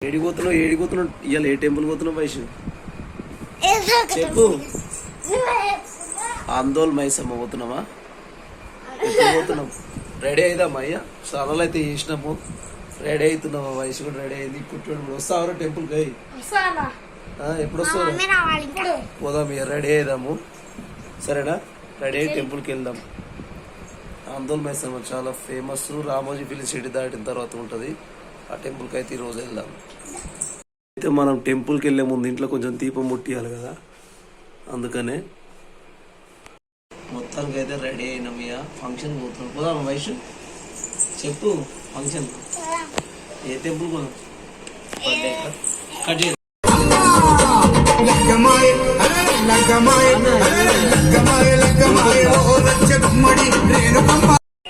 ఏడిపోతున్నావు ఇవాళ ఏ టెంపుల్ పోతున్నావు వైషు చెప్పు. ఆందోళన మైసమ్మ పోతున్నావా? ఎప్పుడు పోతున్నాం? రెడీ అయిదామా అయ్యా? స్నానాలు అయితే చేసినాము, రెడీ అవుతున్నావా? వయసు కూడా రెడీ అయింది. ఇప్పుడు వస్తావరా టెంపుల్కి? ఎప్పుడు వస్తావు? పోదాం ఇక, రెడీ అయిదాము. సరేనా? రెడీ అయ్యి టెంపుల్కి వెళ్దాం. ఆందోళన మైసమ్మ చాలా ఫేమస్. రామోజీ ఫిలిం సిటీ దాటిన తర్వాత ఉంటుంది. ఆ టెంపుల్కి అయితే ఈరోజు వెళ్దాం. అయితే మనం టెంపుల్కి వెళ్ళే ముందు ఇంట్లో కొంచెం దీపం ముట్టియాలి కదా, అందుకనే మొత్తానికి అయితే రెడీ అయినాం. ఇక ఫంక్షన్ పోతున్నాం. పోదాం వయసు? చెప్పు. ఫంక్షన్ ఏ టెంపుల్ పోదాం? బర్త్డే కట్ చేయాలి.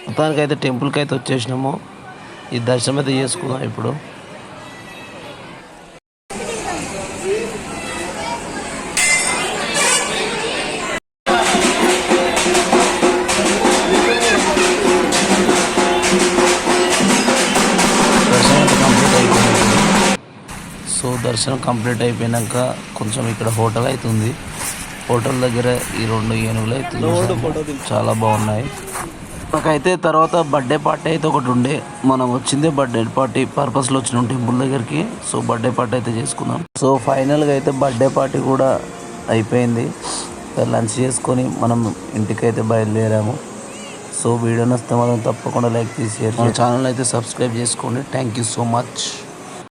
మొత్తానికి అయితే టెంపుల్కి అయితే వచ్చేసినాము. ఈ దర్శనం అయితే చేసుకుందాం ఇప్పుడు. దర్శనం కంప్లీట్ అయిపోయినాక కొంచెం ఇక్కడ హోటల్ అయితే ఉంది. హోటల్ దగ్గర ఈ 2 ఏనుగులు అయితే చాలా బాగున్నాయి. నాకైతే తర్వాత బర్త్డే పార్టీ అయితే ఒకటి ఉండే. మనం వచ్చిందే బర్త్డే పార్టీ పర్పస్లో వచ్చినాం టెంపుల్ దగ్గరికి. సో బర్త్డే పార్టీ అయితే చేసుకుందాం. సో ఫైనల్గా అయితే బర్త్డే పార్టీ కూడా అయిపోయింది. లంచ్ చేసుకొని మనం ఇంటికైతే బయలుదేరాము. సో వీడియో నచ్చితే మనం తప్పకుండా లైక్ చేసి షేర్ చేయండి. ఛానల్ అయితే సబ్స్క్రైబ్ చేసుకోండి. Thank you so much.